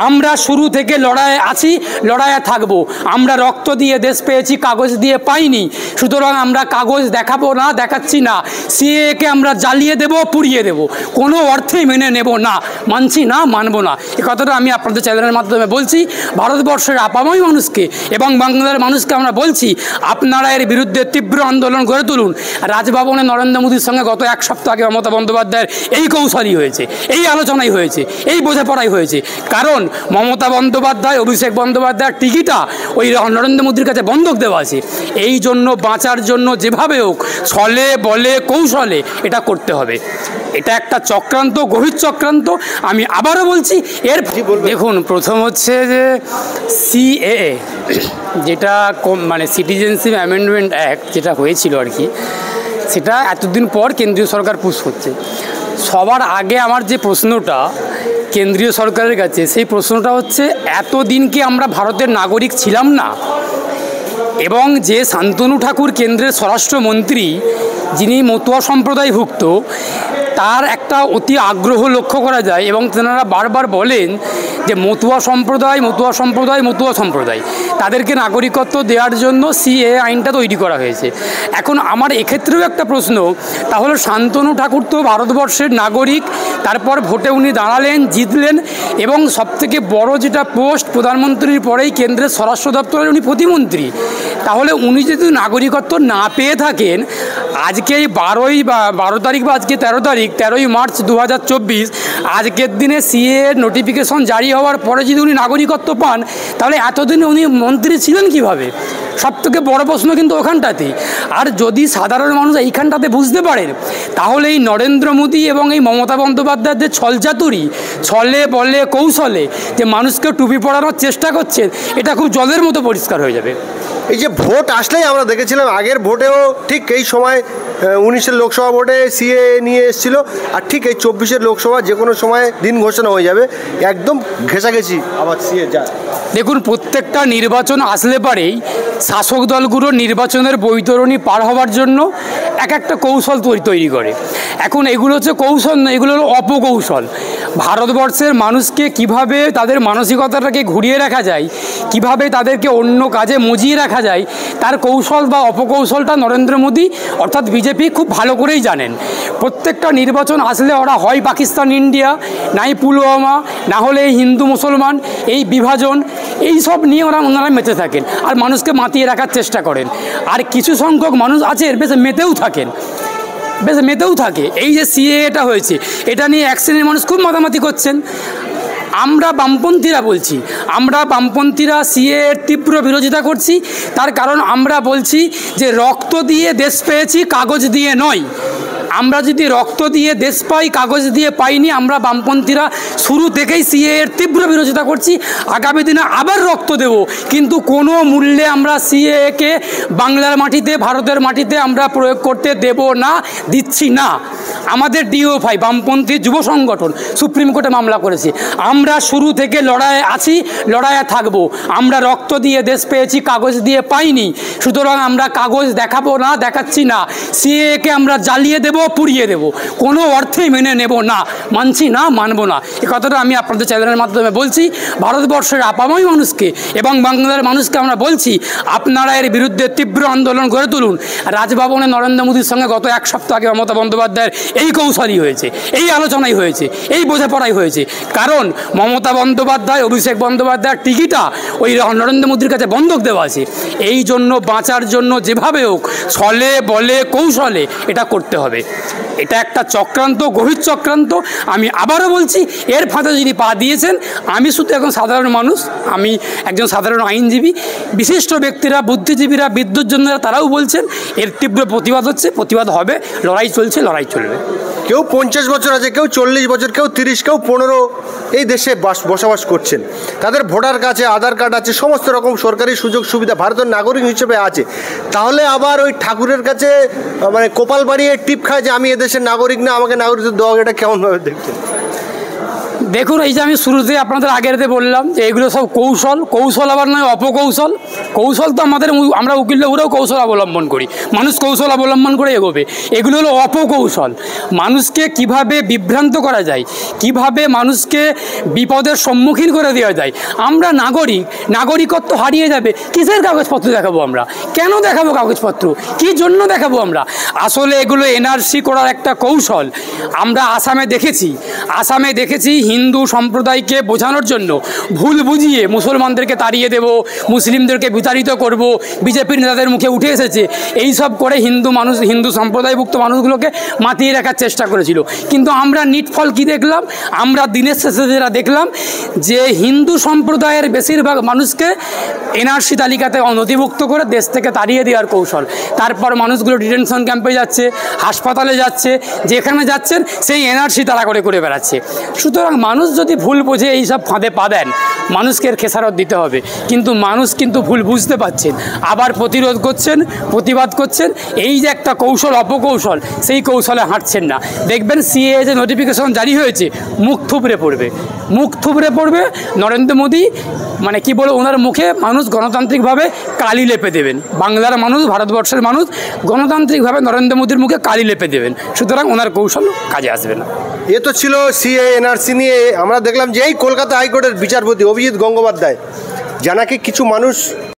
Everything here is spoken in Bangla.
আমরা শুরু থেকে লড়াইয়ে আছি, লড়াইয়ে থাকবো। আমরা রক্ত দিয়ে দেশ পেয়েছি, কাগজ দিয়ে পাইনি। সুতরাং আমরা কাগজ দেখাবো না, দেখাচ্ছি না। সিএকে আমরা জ্বালিয়ে দেব, পুড়িয়ে দেব, কোনো অর্থেই মেনে নেব না, মানছি না, মানবো না। এ কথাটা আমি আপনাদের চ্যানেলের মাধ্যমে বলছি। ভারতবর্ষের আপাময় মানুষকে এবং বাংলার মানুষকে আমরা বলছি, আপনারা এর বিরুদ্ধে তীব্র আন্দোলন গড়ে তুলুন। রাজভবনে নরেন্দ্র মোদীর সঙ্গে গত এক সপ্তাহ আগে মমতা বন্দ্যোপাধ্যায়ের এই কৌশলই হয়েছে, এই আলোচনাই হয়েছে, এই বোঝাপড়াই হয়েছে। কারণ মমতা বন্দ্যোপাধ্যায়, অভিষেক বন্দ্যোপাধ্যায়ের টিকিটা ওই নরেন্দ্র মোদীর কাছে বন্ধক দেওয়া আছে। এই জন্য বাঁচার জন্য যেভাবে হোক, ছলে বলে কৌশলে এটা করতে হবে। এটা একটা চক্রান্ত, গভীর চক্রান্ত। আমি আবারও বলছি, এর দেখুন, প্রথম হচ্ছে যে সিএএ, যেটা মানে সিটিজেনশিপ অ্যামেন্ডমেন্ট অ্যাক্ট যেটা হয়েছিল আর কি, সেটা এতদিন পর কেন্দ্রীয় সরকার পুশ করছে। সবার আগে আমার যে প্রশ্নটা কেন্দ্রীয় সরকারের কাছে, সেই প্রশ্নটা হচ্ছে, এতদিন কি আমরা ভারতের নাগরিক ছিলাম না? এবং যে শান্তনু ঠাকুর কেন্দ্রের স্বরাষ্ট্রমন্ত্রী, যিনি মতুয়া সম্প্রদায়ভুক্ত, তার একটা অতি আগ্রহ লক্ষ্য করা যায়। এবং তেনারা বারবার বলেন যে মতুয়া সম্প্রদায়, মতুয়া সম্প্রদায়, মতুয়া সম্প্রদায়, তাদেরকে নাগরিকত্ব দেওয়ার জন্য সিএ আইনটা তৈরি করা হয়েছে। এখন আমার এক্ষেত্রেও একটা প্রশ্ন, তাহলে শান্তনু ঠাকুর তো ভারতবর্ষের নাগরিক, তারপর ভোটে উনি দাঁড়ালেন, জিতলেন, এবং সবথেকে বড় যেটা পোস্ট, প্রধানমন্ত্রীর পরেই কেন্দ্রের স্বরাষ্ট্র দপ্তরের উনি প্রতিমন্ত্রী। তাহলে উনি যদি নাগরিকত্ব না পেয়ে থাকেন, আজকে এই 12 তারিখ বা আজকে 13 তারিখ, 13ই মার্চ 2024, আজকের দিনে সিএ নোটিফিকেশন জারি হওয়ার পরে যদি উনি নাগরিকত্ব পান, তাহলে এতদিন উনি মন্ত্রী ছিলেন কিভাবে? সবথেকে বড় প্রশ্ন কিন্তু ওখানটাতেই। আর যদি সাধারণ মানুষ এইখানটাতে বুঝতে পারেন, তাহলে এই নরেন্দ্র মোদী এবং এই মমতা বন্দ্যোপাধ্যায়ের যে ছলচাতুরি, ছলে বলে কৌশলে যে মানুষকে টুপি পরানোর চেষ্টা করছেন, এটা খুব জলের মতো পরিষ্কার হয়ে যাবে। এই যে ভোট আসলেই আমরা দেখেছিলাম, আগের ভোটেও ঠিক এই সময় 19-এর লোকসভা ভোটে সিএ নিয়ে এসেছিল, আর ঠিক এই 24-এর লোকসভা যে কোনো সময় দিন ঘোষণা হয়ে যাবে, একদম ঘেঁষাঘেঁষি আবার সিএ যায়। দেখুন, প্রত্যেকটা নির্বাচন আসলে পরেই শাসক দলগুলো নির্বাচনের বৈতরণী পার হওয়ার জন্য এক একটা কৌশল তৈরি করে। এখন এগুলো হচ্ছে কৌশল না, এগুলো হলো অপকৌশল। ভারতবর্ষের মানুষকে কিভাবে তাদের মানসিকতাটাকে ঘুরিয়ে রাখা যায়, কিভাবে তাদেরকে অন্য কাজে মজিয়ে রাখা যায়, তার কৌশল বা অপকৌশলটা নরেন্দ্র মোদী অর্থাৎ বিজেপি খুব ভালো করেই জানেন। প্রত্যেকটা নির্বাচন আসলে ওরা হয় পাকিস্তান ইন্ডিয়া, নাই পুলওয়ামা, না হলে হিন্দু মুসলমান, এই বিভাজন, এই সব নিয়ে ওনারা মেতে থাকেন আর মানুষকে মাতিয়ে রাখার চেষ্টা করেন। আর কিছু সংখ্যক মানুষ আছে বেশ মেতেও থাকে। এই যে সিএটা হয়েছে, এটা নিয়ে এক শ্রেণীর মানুষ খুব মাতামাতি করছেন। আমরা বামপন্থীরা বলছি, আমরা বামপন্থীরা সিএ এর তীব্র বিরোধিতা করছি। তার কারণ আমরা বলছি যে রক্ত দিয়ে দেশ পেয়েছি, কাগজ দিয়ে নয়। আমরা যদি রক্ত দিয়ে দেশ পাই, কাগজ দিয়ে পাইনি। আমরা বামপন্থীরা শুরু থেকেই সিএ এর তীব্র বিরোধিতা করছি। আগামী দিনে আবার রক্ত দেব, কিন্তু কোনো মূল্যে আমরা সিএকে বাংলার মাটিতে, ভারতের মাটিতে আমরা প্রয়োগ করতে দেব না, দিচ্ছি না। আমাদের ডিওএফআই, বামপন্থী যুব সংগঠন, সুপ্রিম কোর্টে মামলা করেছে। আমরা শুরু থেকে লড়াইয়ে আছি, লড়াইয়ে থাকবো। আমরা রক্ত দিয়ে দেশ পেয়েছি, কাগজ দিয়ে পাইনি। সুতরাং আমরা কাগজ দেখাবো না, দেখাচ্ছি না। সিএকে আমরা জ্বালিয়ে দেব, পুড়িয়ে দেব, কোনো অর্থেই মেনে নেব না, মানছি না, মানবো না। এ কথাটা আমি আপনাদের চ্যানেলের মাধ্যমে বলছি। ভারতবর্ষের আপাময় মানুষকে এবং বাংলার মানুষকে আমরা বলছি, আপনারা এর বিরুদ্ধে তীব্র আন্দোলন গড়ে তুলুন। রাজভবনে নরেন্দ্র মোদীর সঙ্গে গত এক সপ্তাহ আগে মমতা বন্দ্যোপাধ্যায়ের এই কৌশলই হয়েছে, এই আলোচনাই হয়েছে, এই বোঝাপড়াই হয়েছে। কারণ মমতা বন্দ্যোপাধ্যায়, অভিষেক বন্দ্যোপাধ্যায়ের টিকিটা ওই নরেন্দ্র মোদীর কাছে বন্ধক দেওয়া আছে। এই জন্য বাঁচার জন্য যেভাবে হোক, ছলে বলে কৌশলে এটা করতে হবে। এটা একটা চক্রান্ত, গভীর চক্রান্ত। আমি আবারও বলছি, এর ফাঁদে যিনি পা দিয়েছেন, আমি শুধু এখন সাধারণ মানুষ, আমি একজন সাধারণ আইনজীবী। বিশিষ্ট ব্যক্তিরা, বুদ্ধিজীবীরা, বিদ্যুৎজনেরা তারাও বলছেন এর তীব্র প্রতিবাদ হচ্ছে, প্রতিবাদ হবে, লড়াই চলছে, লড়াই চলবে। কেউ 50 বছর আছে, কেউ 40 বছর, কেউ 30, কেউ 15 এই দেশে বসবাস করছেন। তাদের ভোটার কাছে আধার কার্ড আছে, সমস্ত রকম সরকারি সুযোগ সুবিধা ভারতের নাগরিক হিসেবে আছে। তাহলে আবার ওই ঠাকুরের কাছে মানে কপাল বাড়িয়ে টিপ খায় যে আমি এদেশের নাগরিক না, আমাকে নাগরিকত্ব দেওয়া, এটা কেমনভাবে দেখছেন? দেখুন, এই যে আমি শুরুতে আপনাদের আগেরতে বললাম যে এগুলো সব কৌশল, কৌশল আবার নয় অপকৌশল। কৌশল তো আমরা উকিলরাও কৌশল অবলম্বন করি, মানুষ কৌশল অবলম্বন করে এগোবে। এগুলো হলো অপকৌশল। মানুষকে কিভাবে বিভ্রান্ত করা যায়, কিভাবে মানুষকে বিপদের সম্মুখীন করে দেওয়া যায়। আমরা নাগরিকত্ব হারিয়ে যাবে, কিসের কাগজপত্র দেখাবো আমরা? কেন দেখাবো কাগজপত্র? কী জন্য দেখাবো আমরা? আসলে এগুলো এনআরসি করার একটা কৌশল। আমরা আসামে দেখেছি হিন্দু সম্প্রদায়কে বোঝানোর জন্য ভুল বুঝিয়ে মুসলমানদেরকে তাড়িয়ে দেব, মুসলিমদেরকে বিতাড়িত করব, বিজেপির নেতাদের মুখে উঠে এসেছে। এই সব করে হিন্দু সম্প্রদায়ভুক্ত মানুষগুলোকে মাতিয়ে রাখার চেষ্টা করেছিল। কিন্তু আমরা নিটফল কি দেখলাম? আমরা দিনের শেষে যেটা দেখলাম যে হিন্দু সম্প্রদায়ের বেশিরভাগ মানুষকে এনআরসি তালিকাতে নথিভুক্ত করে দেশ থেকে তাড়িয়ে দেওয়ার কৌশল। তারপর মানুষগুলো ডিটেনশন ক্যাম্পে যাচ্ছে, হাসপাতালে যাচ্ছে, যেখানে যাচ্ছেন সেই এনআরসি তারা করে বেড়াচ্ছে। সুতরাং মানুষ যদি ভুল বোঝে এই সব ফাঁদে পা দেন, মানুষকে এর খেসারত দিতে হবে। কিন্তু মানুষ ভুল বুঝতে পারছেন, আবার প্রতিরোধ করছেন, প্রতিবাদ করছেন। এই যে একটা কৌশল, অপকৌশল, সেই কৌশলে হাঁটছেন না। দেখবেন সিএ যে নোটিফিকেশন জারি হয়েছে, মুখ থুবড়ে পড়বে নরেন্দ্র মোদী, মানে কি বলে ওনার মুখে মানুষ গণতান্ত্রিকভাবে কালি লেপে দেবেন। বাংলার মানুষ, ভারতবর্ষের মানুষ গণতান্ত্রিকভাবে নরেন্দ্র মোদীর মুখে কালি লেপে দেবেন। সুতরাং ওনার কৌশল কাজে আসবে না। এ তো ছিল সিএ এনআরসি নিয়ে। আমরা দেখলাম যে এই কলকাতা হাইকোর্টের বিচারপতি অভিজিৎ গঙ্গোপাধ্যায়, জানাকে কিছু মানুষ